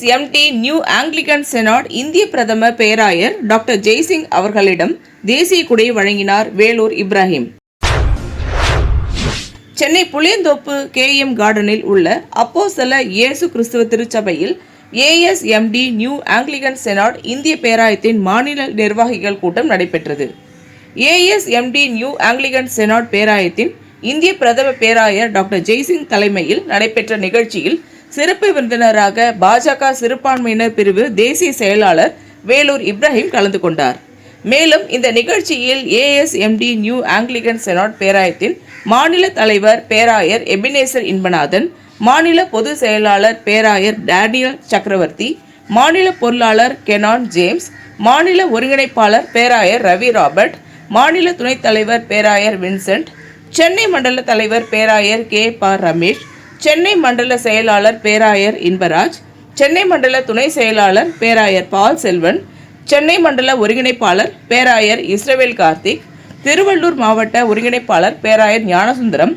ASMT new Anglican senate இந்திய பிரதமர் பேராயர் டாக்டர் ஜெய்சிங் அவர்களிடம் தேசிய கொடியை வழங்கினார் வேலூர் இப்ராஹிம். சென்னை புளியந்தோப்பு கேஎம் கார்டனில் உள்ள அப்போஸ்தல இயேசு கிறிஸ்துவ திருச்சபையில் ஏஎஸ்எம்டி நியூ ஆங்கிலிகன் செனாட் இந்திய பேராயத்தின் மாநில நிர்வாகிகள் கூட்டம் நடைபெற்றது. ஏஎஸ்எம்டி நியூ ஆங்கிலிகன் செனாட் பேராயத்தின் இந்திய பிரதம பேராயர் டாக்டர் ஜெய்சிங் தலைமையில் நடைபெற்ற நிகழ்ச்சியில் சிறப்பு விருந்தினராக பாஜக சிறுபான்மையினர் பிரிவு தேசிய செயலாளர் வேலூர் இப்ராஹிம் கலந்து கொண்டார். மேலும் இந்த நிகழ்ச்சியில் ஏஎஸ்எம்டி நியூ ஆங்கிலிகன் செனாட் பேராயத்தின் மாநில தலைவர் பேராயர் எபினேசர் இன்பநாதன், மாநில பொதுச் செயலாளர் பேராயர் டேனியல் சக்கரவர்த்தி, மாநில பொருளாளர் கெனான் ஜேம்ஸ், மாநில ஒருங்கிணைப்பாளர் பேராயர் ரவி ராபர்ட், மாநில துணைத் தலைவர் பேராயர் வின்சென்ட், சென்னை மண்டல தலைவர் பேராயர் கே ப ரமேஷ், சென்னை மண்டல செயலாளர் பேராயர் இன்பராஜ், சென்னை மண்டல துணை செயலாளர் பேராயர் பால் செல்வன், சென்னை மண்டல ஒருங்கிணைப்பாளர் பேராயர் இஸ்ரவேல் கார்த்திக், திருவள்ளூர் மாவட்ட ஒருங்கிணைப்பாளர் பேராயர் ஞானசுந்தரம்,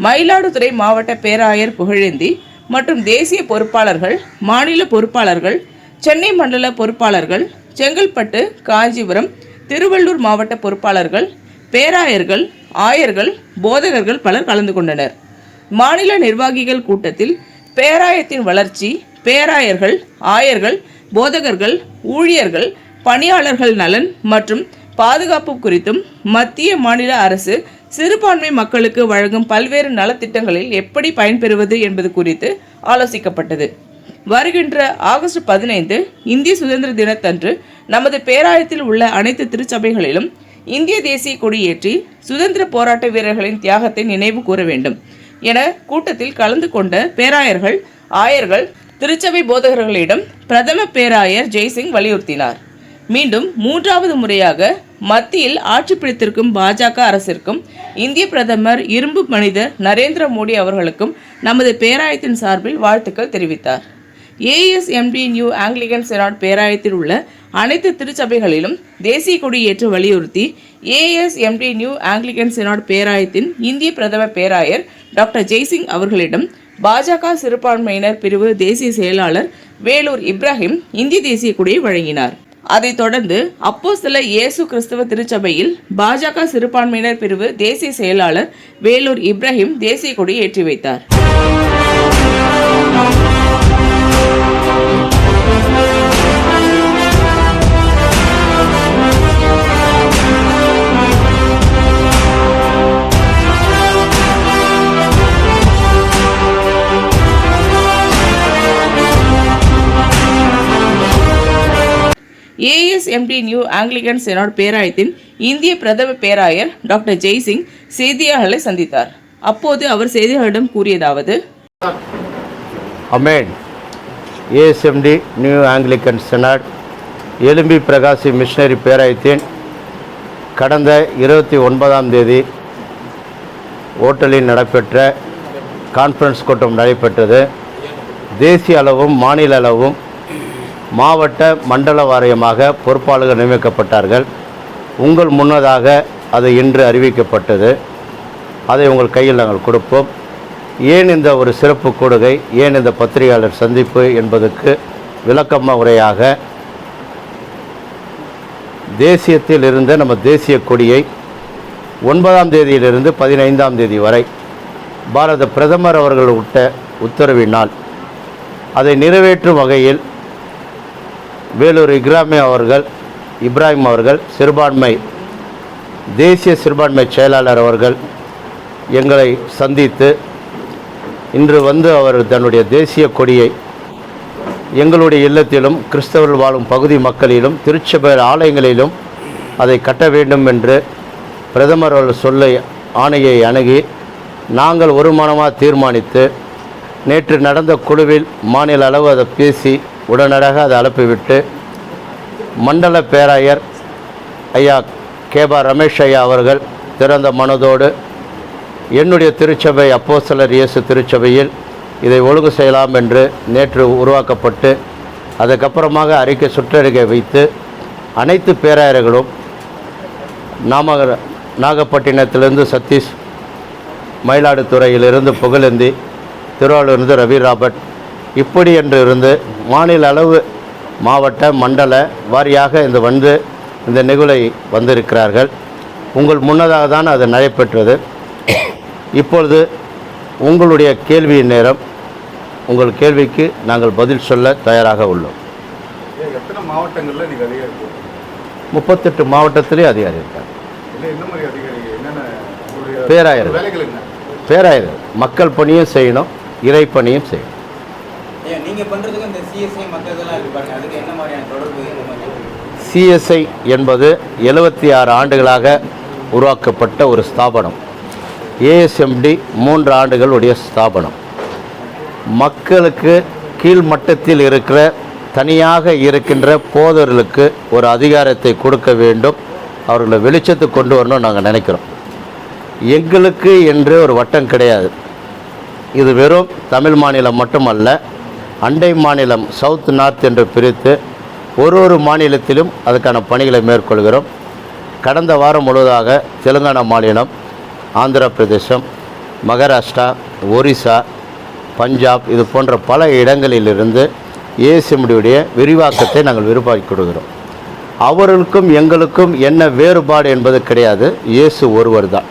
மயிலாடுதுறை மாவட்ட பேராயர் புகழேந்தி மற்றும் தேசிய பொறுப்பாளர்கள், மாநில பொறுப்பாளர்கள், சென்னை மண்டல பொறுப்பாளர்கள், செங்கல்பட்டு, காஞ்சிபுரம், திருவள்ளூர் மாவட்ட பொறுப்பாளர்கள், பேராயர்கள், ஆயர்கள், போதகர்கள் பலர் கலந்து கொண்டனர். மாநில நிர்வாகிகள் கூட்டத்தில் பேராயத்தின் வளர்ச்சி, பேராயர்கள், ஆயர்கள், போதகர்கள், ஊழியர்கள், பணியாளர்கள் நலன் மற்றும் பாதுகாப்பு குறித்தும் மத்திய மாநில அரசு சிறுபான்மை மக்களுக்கு வழங்கும் பல்வேறு நலத்திட்டங்களில் எப்படி பயன்பெறுவது என்பது குறித்து ஆலோசிக்கப்பட்டது. வருகின்ற ஆகஸ்ட் 15 இந்திய சுதந்திர தினத்தன்று நமது பேராயத்தில் உள்ள அனைத்து திருச்சபைகளிலும் இந்திய தேசிய கொடியேற்றி சுதந்திர போராட்ட வீரர்களின் தியாகத்தை நினைவு கூற வேண்டும் என கூட்டத்தில் கலந்து கொண்ட பேராயர்கள், ஆயர்கள், திருச்சபை போதகர்களிடம் பிரதம பேராயர் ஜெய்சிங் வலியுறுத்தினார். மீண்டும் 3வது முறையாக மத்தியில் ஆட்சி பிடித்திருக்கும் பாஜக அரசிற்கும் இந்திய பிரதமர் இரும்பு மனிதர் நரேந்திர மோடி அவர்களுக்கும் நமது பேராயத்தின் சார்பில் வாழ்த்துக்கள் தெரிவித்தார். ஏஎஸ்எம்டி நியூ ஆங்கிலிகன் செனாட் பேராயத்தில் உள்ள அனைத்து திருச்சபைகளிலும் தேசிய கொடி ஏற்று வலியுறுத்தி ஏஎஸ்எம்டி நியூ ஆங்கிலிகன் செனாட் பேராயத்தின் இந்திய பிரதம பேராயர் டாக்டர் ஜெய்சிங் அவர்களிடம் பாஜக சிறுபான்மையினர் பிரிவு தேசிய செயலாளர் வேலூர் இப்ராஹிம் இந்திய தேசிய கொடியை வழங்கினார். அதைத் தொடர்ந்து அப்போஸ்தல இயேசு கிறிஸ்துவ திருச்சபையில் பாஜக சிறுபான்மையினர் பிரிவு தேசிய செயலாளர் வேலூர் இப்ராஹிம் தேசிய கொடியை ஏற்றி வைத்தார். ஏஎஸ்எம்டி நியூ ஆங்கிலிகன் செனாட் பேராயத்தின் இந்திய பிரதம பேராயர் டாக்டர் ஜெய்சிங் செய்தியாளர்களை சந்தித்தார். அப்போது அவர் செய்தியாளர்களிடம் கூறியதாவது: அமேன். ஏஎஸ்எம்டி நியூ ஆங்கிலிகன் செனாட் எலும்பி பிரகாசி மிஷனரி பேராயத்தின் கடந்த 29ஆம் தேதி ஓட்டலில் நடைபெற்ற கான்ஃபரன்ஸ் கூட்டம் நடைபெற்றது. தேசிய அளவும் மாநில அளவும் மாவட்ட மண்டல வாரியமாக பொறுப்பாளர்கள் நியமிக்கப்பட்டார்கள். உங்கள் முன்னதாக அது இன்று அறிவிக்கப்பட்டது. அதை உங்கள் கையில் நாங்கள் கொடுப்போம். ஏன் இந்த ஒரு சிறப்பு கூடுகை, ஏன் இந்த பத்திரிகையாளர் சந்திப்பு என்பதற்கு விளக்கமாக உரையாக தேசியத்தில் இருந்த நம்ம தேசிய கொடியை 9ஆம் தேதியிலிருந்து 15ஆம் தேதி வரை பாரத பிரதமர் அவர்கள் உத்தரவினால் அதை நிறைவேற்றும் வகையில் வேலூர் இப்ராஹிம் அவர்கள் தேசிய சிறுபான்மை செயலாளர் அவர்கள் எங்களை சந்தித்து இன்று வந்து அவர் தன்னுடைய தேசிய கொடியை எங்களுடைய இல்லத்திலும் கிறிஸ்தவர்கள் வாழும் பகுதி மக்களிலும் திருச்சபை ஆலயங்களிலும் அதை கட்ட வேண்டும் என்று பிரதமர் அவர்கள் சொல்ல ஆணையை அணுகி நாங்கள் ஒரு மனமாக தீர்மானித்து நேற்று நடந்த குழுவில் மாநில அளவு அதை பேசி உடனடியாக அதை அனுப்பிவிட்டு மண்டல பேராயர் ஐயா கேபா ரமேஷ் ஐயா அவர்கள் திறந்த மனதோடு என்னுடைய திருச்சபை அப்போஸ்தலர் இயேசு திருச்சபையில் இதை ஒழுங்கு செய்யலாம் என்று நேற்று உருவாக்கப்பட்டு அதுக்கப்புறமாக சுற்றறிக்கை வைத்து அனைத்து பேராயர்களும் நாகப்பட்டினத்திலிருந்து சதீஷ், மயிலாடுதுறையிலிருந்து புகழேந்தி, திருவாரூரிலிருந்து ரவி ராபர்ட், இப்படி என்று இருந்து மாநில அளவு மாவட்ட மண்டல வாரியாக இந்த நிகழ்வை வந்திருக்கிறார்கள். உங்கள் முன்னதாக தான் அது நடைபெற்றது. இப்பொழுது உங்களுடைய கேள்வியின் நேரம். உங்கள் கேள்விக்கு நாங்கள் பதில் சொல்ல தயாராக உள்ளோம். எத்தனை மாவட்டங்களில் நீங்கள் அதிகாரி 38 மாவட்டத்திலே அதிகாரி இருக்காங்க. என்ன மாதிரி அதிகாரி, என்னென்ன பேராயர் வேலைகள் என்ன? பேராயர் மக்கள் பணியும் செய்யணும், இறை பணியும் செய்யணும். நீங்கள் பண்ணுறதுக்கு இந்த சிஎஸ்ஐ மற்ற இதெல்லாம் இருக்கு பாருங்க, அதுக்கு என்ன மாதிரியான தொடர்பு? சிஎஸ்ஐ என்பது 76 ஆண்டுகளாக உருவாக்கப்பட்ட ஒரு ஸ்தாபனம். ஏஎஸ்எம்டி 3 ஆண்டுகளுடைய ஸ்தாபனம். மக்களுக்கு கீழ்மட்டத்தில் இருக்கிற தனியாக இருக்கின்ற போதர்களுக்கு ஒரு அதிகாரத்தை கொடுக்க வேண்டும், அவர்களை வெளிச்சத்துக்கு கொண்டு வரணும் நாங்கள் நினைக்கிறோம். எங்களுக்கு என்று ஒரு வட்டம் கிடையாது. இது வெறும் தமிழ் மாநிலம் மட்டுமல்ல, அண்டை மாநிலம் சவுத் நார்த் என்று பிரித்து ஒரு மாநிலத்திலும் அதுக்கான பணிகளை மேற்கொள்கிறோம். கடந்த வாரம் முழுவதாக தெலுங்கானா மாநிலம், ஆந்திர பிரதேசம், மகாராஷ்டிரா, ஒரிசா, பஞ்சாப் இது போன்ற பல இடங்களிலிருந்து ஏஎஸ்எம்டியுடைய விரிவாக்கத்தை நாங்கள் விரும்பாக்கி கொடுக்கிறோம். அவர்களுக்கும் எங்களுக்கும் என்ன வேறுபாடு என்பது கிடையாது. இயேசு ஒருவர் தான்,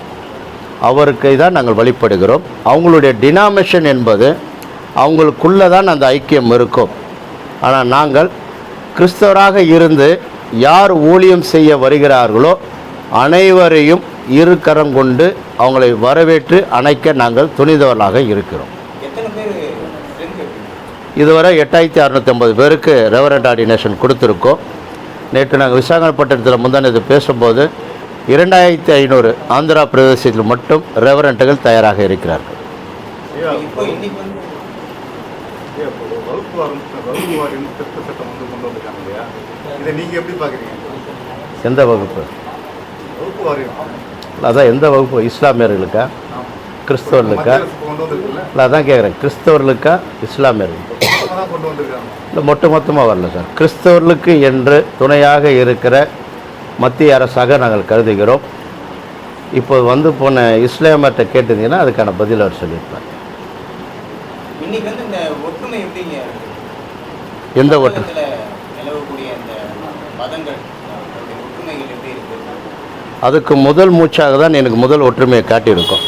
அவருக்கு தான் நாங்கள் வழிபடுகிறோம். அவங்களுடைய டினாமினேஷன் என்பது அவங்களுக்குள்ளே தான் அந்த ஐக்கியம் இருக்கும். ஆனால் நாங்கள் கிறிஸ்தவராக இருந்து யார் ஊழியம் செய்ய வருகிறார்களோ அனைவரையும் இரு கரம் கொண்டு அவங்களை வரவேற்று அணைக்க நாங்கள் துணிந்தவர்களாக இருக்கிறோம். இதுவரை 8650 பேருக்கு ரெவரண்ட் ஆர்டினேஷன் கொடுத்துருக்கோம். நேற்று நாங்கள் விசாகப்பட்டினத்தில் முந்தானது பேசும்போது 2500 ஆந்திரா பிரதேசத்தில் மட்டும் ரெவரண்ட்டுகள் தயாராக இருக்கிறார்கள். எந்த வகுப்பு? அதான் எந்த வகுப்பு? இஸ்லாமியர்களுக்கா கிறிஸ்தவர்களுக்கா? இல்லை அதான் கேட்குறேன், கிறிஸ்தவர்களுக்கா இஸ்லாமியர்களுக்கு? இல்லை மொத்தமாக வரல சார். கிறிஸ்தவர்களுக்கு என்று துணையாக இருக்கிற மத்திய அரசாக நாங்கள் கருதுகிறோம். இப்போ போன இஸ்லாமியர்கிட்ட கேட்டிருந்தீங்கன்னா அதுக்கான பதில் அவர் சொல்லியிருப்பார். எந்த ஒற்றுமை? அதுக்கு முதல் மூச்சாக தான் எனக்கு முதல் ஒற்றுமையை காட்டியிருக்கோம்.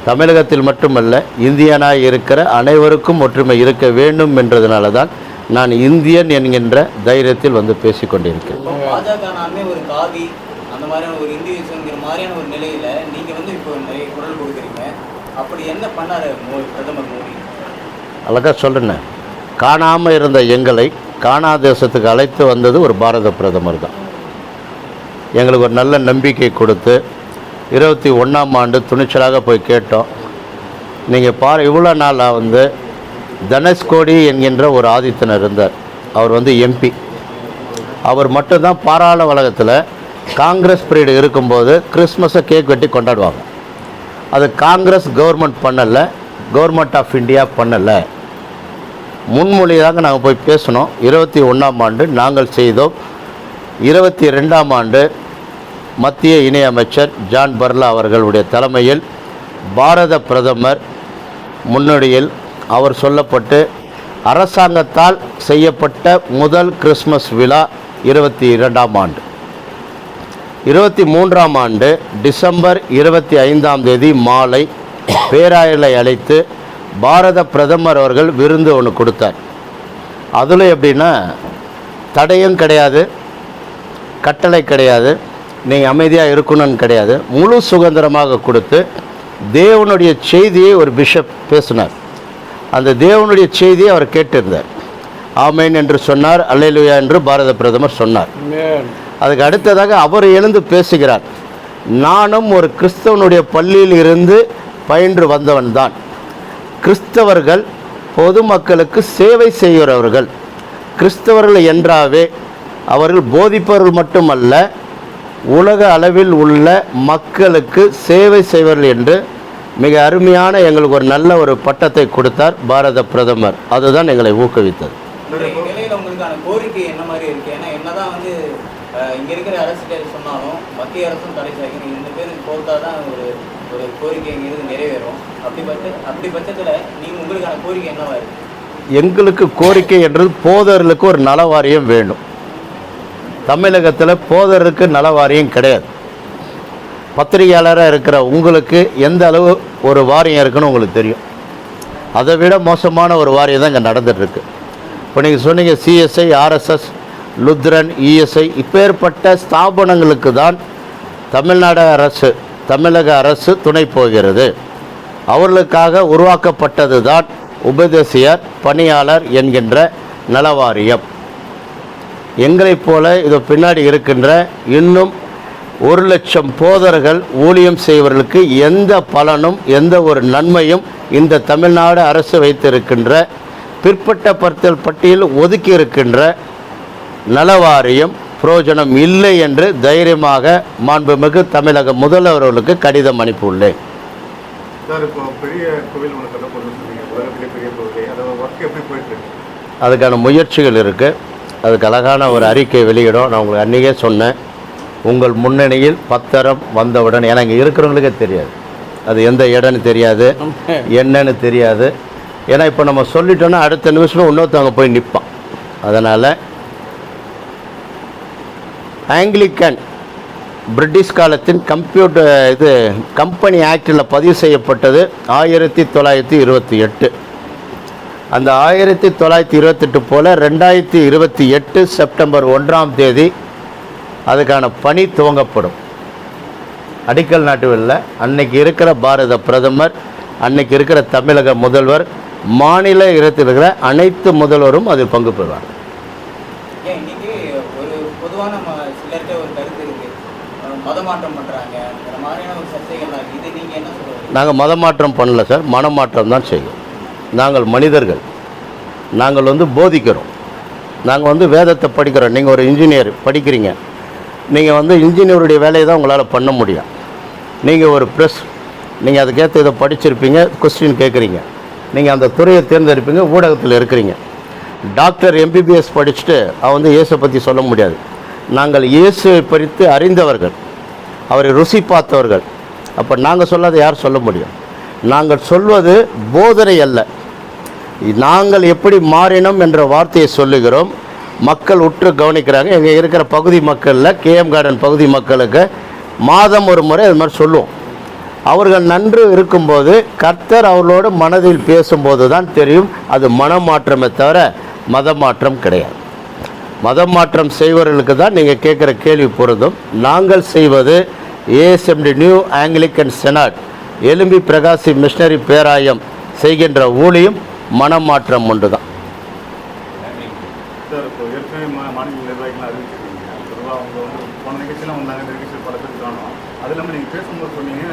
தமிழகத்தில் மட்டுமல்ல, இந்தியனாக இருக்கிற அனைவருக்கும் ஒற்றுமை இருக்க வேண்டும் என்றதுனால தான் நான் இந்தியன் என்கின்ற தைரியத்தில் பேசிக்கொண்டிருக்கேன். ஒரு காவி அந்த மாதிரியான ஒரு இந்தியங்கிற மாதிரியான ஒரு நிலையில நீங்க இப்போ நிறைய குரல் கொடுக்குறீங்க. அப்படி என்ன பண்ணாரு பிரதமர் மோடி? அழகா சொல்றேன். காணாமல் இருந்த எங்களை காணா தேசத்துக்கு அழைத்து வந்தது ஒரு பாரத பிரதமர் தான். எங்களுக்கு ஒரு நல்ல நம்பிக்கை கொடுத்து 21ஆம் ஆண்டு துணிச்சலாக போய் கேட்டோம். நீங்கள் இவ்வளோ நாளாக தனுஷ்கோடி என்கின்ற ஒரு ஆதித்தனர் இருந்தார். அவர் எம்பி. அவர் மட்டும்தான் பாராளுமன்றத்தில் காங்கிரஸ் பீரியட் இருக்கும்போது கிறிஸ்மஸை கேக் வெட்டி கொண்டாடுவாங்க. அது காங்கிரஸ் கவர்மெண்ட் பண்ணலை, கவர்மெண்ட் ஆஃப் இந்தியா பண்ணலை. முன்மொழியாக நாங்கள் போய் பேசினோம். 21ஆம் ஆண்டு நாங்கள் செய்தோம். 22ஆம் ஆண்டு மத்திய இணையமைச்சர் ஜான் பர்லா அவர்களுடைய தலைமையில் பாரத பிரதமர் முன்னணியில் அவர் சொல்லப்பட்டு அரசாங்கத்தால் செய்யப்பட்ட முதல் கிறிஸ்மஸ் விழா 22ஆம் ஆண்டு. 23ஆம் ஆண்டு டிசம்பர் 25ஆம் தேதி மாலை பேராயர்களை அழைத்து பாரத பிரதமர் அவர்கள் விருந்து ஒன்று கொடுத்தார். அதில் எப்படின்னா தடையும் கிடையாது, கட்டளை கிடையாது, நீங்கள் அமைதியாக இருக்கணும்னு கிடையாது, முழு சுதந்திரமாக கொடுத்து தேவனுடைய செய்தியை ஒரு பிஷப் பேசினார். அந்த தேவனுடைய செய்தியை அவர் கேட்டிருந்தார். ஆமேன் என்று சொன்னார், அல்லேலூயா என்று பாரத பிரதமர் சொன்னார். அதுக்கு அடுத்ததாக அவர் எழுந்து பேசுகிறார். நானும் ஒரு கிறிஸ்தவனுடைய பள்ளியில் இருந்து பயின்று வந்தவன் தான். கிறிஸ்தவர்கள் பொதுமக்களுக்கு சேவை செய்கிறவர்கள். கிறிஸ்தவர்கள் என்றாவே அவர்கள் போதிப்பவர்கள் மட்டுமல்ல, உலக அளவில் உள்ள மக்களுக்கு சேவை செய்வார்கள் என்று மிக அருமையான எங்களுக்கு ஒரு நல்ல ஒரு பட்டத்தை கொடுத்தார் பாரத பிரதமர். அதுதான் எங்களை ஊக்குவித்தது. உங்களுக்கான கோரிக்கை என்ன மாதிரி இருக்கு? ஏன்னா என்னதான் இங்க இருக்கிற அரசு சொன்னாலும் மத்திய அரசும் தடை செய்யணும். இந்த பேர் போட்டாதான் ஒரு கோரிக்கை இங்கிருந்து நிறைவேறும். அப்படி பட்சத்துல நீங்க உங்களுக்கான கோரிக்கை என்னவா இருக்கு? எங்களுக்கு கோரிக்கை என்றது போதர்களுக்கு ஒரு நல வாரியம் வேண்டும். தமிழகத்தில் போதருக்கு நல வாரியம் கிடையாது. பத்திரிகையாளராக இருக்கிற உங்களுக்கு எந்த அளவு ஒரு வாரியம் இருக்குன்னு உங்களுக்கு தெரியும். அதை விட மோசமான ஒரு வாரியம் தான் இங்கே நடந்துகிட்ருக்கு. இப்போ நீங்கள் சொன்னீங்க சிஎஸ்ஐ, ஆர்எஸ்எஸ், லுத்ரன், இஎஸ்ஐ இப்பேற்பட்ட ஸ்தாபனங்களுக்கு தான் தமிழக அரசு துணை போகிறது. அவர்களுக்காக உருவாக்கப்பட்டது தான் உபதேசியர் பணியாளர் என்கின்ற நலவாரியம். எங்களைப் போல இது பின்னாடி இருக்கின்ற இன்னும் 1,00,000 போதர்கள் ஊழியம் செய்வர்களுக்கு எந்த பலனும் எந்த ஒரு நன்மையும் இந்த தமிழ்நாடு அரசு வைத்திருக்கின்ற பிற்பட்ட பட்டியல் ஒதுக்கி இருக்கின்ற நலவாரியம் பிரயோஜனம் இல்லை என்று தைரியமாக மாண்புமிகு தமிழக முதல்வர்களுக்கு கடிதம் அனுப்பியுள்ளேன். சார், இப்போ பெரிய கோவில் ஒன்று கட்டப்படுதுன்னு சொன்னீங்க, உலகத்திலே பெரிய கோவில், அதோட ஒர்க் எப்படி போயிட்டு இருக்கு? அதுக்கான முயற்சிகள் இருக்குது. அதுக்கு அழகான ஒரு அறிக்கை வெளியிடும். நான் உங்களுக்கு அன்றைக்கே சொன்னேன், உங்கள் முன்னணியில் பத்திரம் வந்தவுடன், ஏன்னா இங்கே இருக்கிறவங்களுக்கே தெரியாது அது எந்த இடம்னு தெரியாது, என்னன்னு தெரியாது. ஏன்னா இப்போ நம்ம சொல்லிட்டோன்னா அடுத்த நிமிஷமே இன்னொருத்தவங்க போய் நிற்பான். அதனால் ஆங்கிலிக்கன் பிரிட்டிஷ் காலத்தின் கம்பெனி ஆக்டில் பதிவு செய்யப்பட்டது 1928. அந்த 1928 போல் 2028 செப்டம்பர் 1ஆம் தேதி அதுக்கான பணி துவங்கப்படும். அடிக்கல் நாட்டு விழா அன்னைக்கு இருக்கிற பாரத பிரதமர், அன்னைக்கு இருக்கிற தமிழக முதல்வர், மாநில இடத்தில் இருக்கிற அனைத்து முதல்வரும் அதில் பங்கு பெறுவார். இன்னைக்கு ஒரு பொதுவான சிலர்கிட்ட ஒரு கருத்து இருக்கு, மதமாற்றம் பண்றாங்க, இந்த மாதிரியான ஒரு சர்ச்சைகள்லாம் இருக்கு. இது நீங்க என்ன சொல்றீங்க? நாங்கள் மதமாற்றம் பண்ணல சார், மனமாற்றம் தான் செய்யும். நாங்கள் மனிதர்கள், நாங்கள் போதிக்கிறோம், நாங்கள் வேதத்தை படிக்கிறோம். நீங்கள் ஒரு இன்ஜினியர் படிக்கிறீங்க, நீங்கள் இன்ஜினியருடைய வேலையை தான் உங்களால் பண்ண முடியும். நீங்கள் ஒரு ப்ரெஸ், நீங்கள் அதுக்கேற்ற இதை படிச்சிருப்பீங்க, கொஸ்டின் கேட்குறீங்க, நீங்கள் அந்த துறையை தேர்ந்தெடுப்பீங்க, ஊடகத்தில் இருக்கிறீங்க. டாக்டர் எம்பிபிஎஸ் படிச்சுட்டு அவன் இயேசை பற்றி சொல்ல முடியாது. நாங்கள் இயேசுவை பறித்து அறிந்தவர்கள், அவரை ருசி பார்த்தவர்கள். அப்போ நாங்கள் சொல்லாத யார் சொல்ல முடியும்? நாங்கள் சொல்வது போதனை அல்ல, நாங்கள் எப்படி மாறினோம் என்ற வார்த்தையை சொல்லுகிறோம். மக்கள் உற்று கவனிக்கிறாங்க. இங்கே இருக்கிற பகுதி மக்களில் கேஎம் கார்டன் பகுதி மக்களுக்கு மாதம் ஒரு முறை அது மாதிரி சொல்லுவோம். அவர்கள் நன்று இருக்கும்போது கர்த்தர் அவர்களோடு மனதில் பேசும்போது தான் தெரியும் அது மனமாற்றமே தவிர மதமாற்றம் கிடையாது. மதமாற்றம் செய்வர்களுக்கு தான் நீங்கள் கேட்குற கேள்வி பொருந்தும். நாங்கள் செய்வது ஏஎஸ்எம்டி நியூ ஆங்கிலிக்கன் செனாட் எலும்பி பிரகாசி மிஷனரி பேராயம் செய்கின்ற ஊழியம் மனமாற்றம் ஒன்று தான். சார், இப்போ ஏற்கனவே மாநில நிர்வாகிகள் அறிவிச்சிருக்கீங்க. பொதுவாக அவங்க போன நிகழ்ச்சியெலாம் வந்தாங்க, இந்த நிகழ்ச்சியில் பல பேர் காணும். அது இல்லாமல் நீங்கள் பேசும்போது சொன்னீங்க,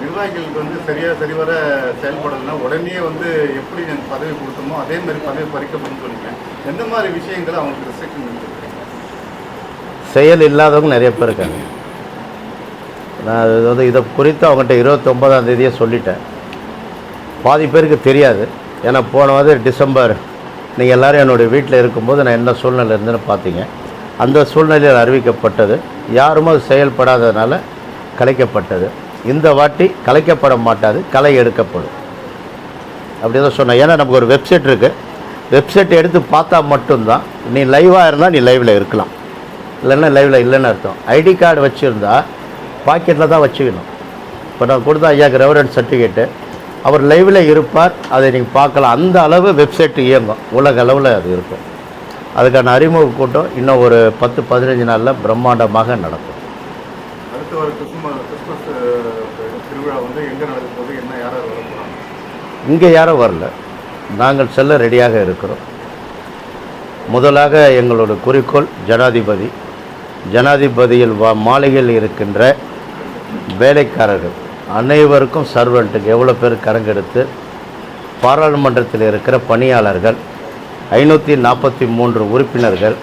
நிர்வாகிகளுக்கு சரிவர செயல்படலைன்னா உடனே எப்படி நாங்கள் பதவி கொடுத்தோமோ அதே மாதிரி பதவி பறிக்கப்படும் சொன்னீங்க. எந்த மாதிரி விஷயங்களை அவங்களுக்கு ரெஸ்ட்ரிக்ஷன் பண்ணிருக்கீங்க? செயல் இல்லாதவங்க நிறைய பேர் இருக்காங்க. நான் இதை குறித்து அவங்ககிட்ட 29ஆம் தேதியே சொல்லிட்டேன். பாதி பேருக்கு தெரியாது. ஏன்னா போன டிசம்பர் நீங்கள் எல்லோரும் என்னுடைய வீட்டில் இருக்கும்போது நான் என்ன சூழ்நிலை இருந்துன்னு பார்த்தீங்க. அந்த சூழ்நிலையில் அறிவிக்கப்பட்டது. யாரும் அது செயல்படாததுனால கலைக்கப்பட்டது. இந்த வாட்டி கலைக்கப்பட மாட்டாது, களை எடுக்கப்படும் அப்படி தான் சொன்னேன். ஏன்னா நமக்கு ஒரு வெப்சைட் இருக்குது, வெப்சைட் எடுத்து பார்த்தா மட்டும்தான் நீ லைவாக இருந்தால் நீ லைவில் இருக்கலாம், இல்லைன்னா லைவில் இல்லைன்னு அர்த்தம். ஐடி கார்டு வச்சுருந்தா பாக்கெட்டில் தான் வச்சுக்கணும். இப்போ நான் கொடுத்தா ஐயாக்கு ரெவரன்ஸ் சர்டிஃபிகேட்டு, அவர் லைவில் இருப்பார், அதை நீங்கள் பார்க்கலாம். அந்த அளவு வெப்சைட்டு இயங்கும், உலக அளவில் அது இருக்கும். அதுக்கான அறிமுக கூட்டம் இன்னும் ஒரு 10-15 நாளில் பிரம்மாண்டமாக நடக்கும். அடுத்த ஒரு கிறிஸ்மஸ் திருவிழா எங்கே நடக்கும் போது என்ன யாராவது வர போகிறாங்க? இங்கே யாரும் வரல, நாங்கள் செல்ல ரெடியாக இருக்கிறோம். முதலாக எங்களோட குறிக்கோள் ஜனாதிபதியில் மாளிகையில் இருக்கின்ற வேலைக்காரர்கள் அனைவருக்கும் சர்வெண்ட்டுக்கு எவ்வளோ பேர் கணக்கெடுத்து, பாராளுமன்றத்தில் இருக்கிற பணியாளர்கள் 543 உறுப்பினர்கள்,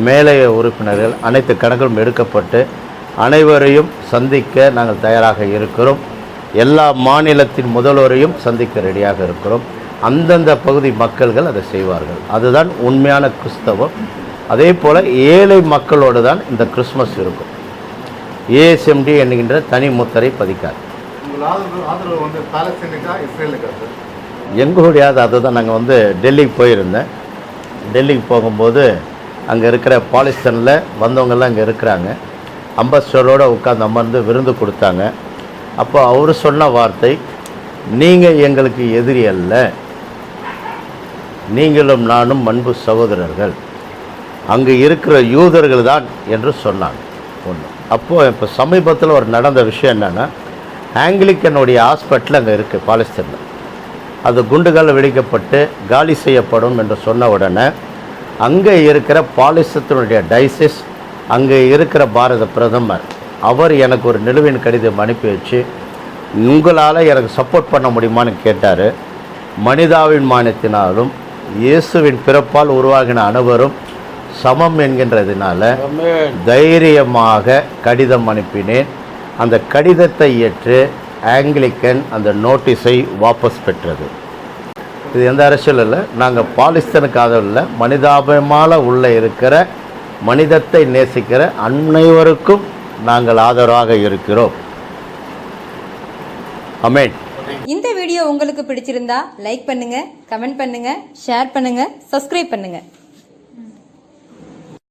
மேலைய உறுப்பினர்கள் அனைத்து கணக்குகளும் எடுக்கப்பட்டு அனைவரையும் சந்திக்க நாங்கள் தயாராக இருக்கிறோம். எல்லா மாநிலத்தின் முதல்வரையும் சந்திக்க ரெடியாக இருக்கிறோம். அந்தந்த பகுதி மக்கள்கள் அதை செய்வார்கள். அதுதான் உண்மையான கிறிஸ்தவம். அதே போல் ஏழை மக்களோடு தான் இந்த கிறிஸ்மஸ் இருக்கும். ஏஎஸ்எம்டி என்கின்ற தனி முத்திரை பதிக்காது. உங்கள் ஆதரவு பாலஸ்தீனுக்கா இஸ்ரேலுக்கா சார்? எங்களுடைய அதுதான் நாங்கள் வந்து டெல்லிக்கு போயிருந்தேன். டெல்லிக்கு போகும்போது அங்கே இருக்கிற பாலிஸ்தீனில் வந்தவங்கெல்லாம் இங்கே இருக்கிறாங்க. அம்பாசிடரோடு உட்காந்து அமர்ந்து விருந்து கொடுத்தாங்க. அப்போ அவர் சொன்ன வார்த்தை, நீங்கள் எங்களுக்கு எதிரி அல்ல, நீங்களும் நானும் அன்பு சகோதரர்கள், அங்கே இருக்கிற யூதர்கள் தான் என்று சொன்னாங்க. ஒன்று. அப்போது இப்போ சமீபத்தில் ஒரு நடந்த விஷயம் என்னென்னா, ஆங்கிலிக்கனுடைய ஹாஸ்பிட்டல் அங்கே இருக்குது பாலஸ்தீனில். அது குண்டுகள் வெடிக்கப்பட்டு காலி செய்யப்படும் என்று சொன்ன உடனே அங்கே இருக்கிற பாலஸ்தீனுடைய டைசிஸ், அங்கே இருக்கிற பாரத பிரதமர், அவர் எனக்கு ஒரு நிலுவையின் கடிதம் அனுப்பி வச்சு, உங்களால் எனக்கு சப்போர்ட் பண்ண முடியுமான்னு கேட்டார். மனிதாவின் மானியத்தினாலும் இயேசுவின் பிறப்பால் உருவாகின அனைவரும் சமம் என்கின்றதுனால தைரியமாக கடிதம் அனுப்பினேன். அந்த கடிதத்தை ஏற்று ஆங்கிலிக்கன் அந்த நோட்டீஸை வாபஸ் பெற்றது. இது எந்த அரசியல் இல்லை, நாங்கள் பாலஸ்தீனுக்காக இல்லை, மனிதாபிமான உள்ள இருக்கிற மனிதத்தை நேசிக்கிற அனைவருக்கும் நாங்கள் ஆதரவாக இருக்கிறோம். ஆமென். இந்த வீடியோ உங்களுக்கு பிடிச்சிருந்தா லைக் பண்ணுங்க, கமெண்ட் பண்ணுங்க, ஷேர் பண்ணுங்க, சப்ஸ்கிரைப் பண்ணுங்க.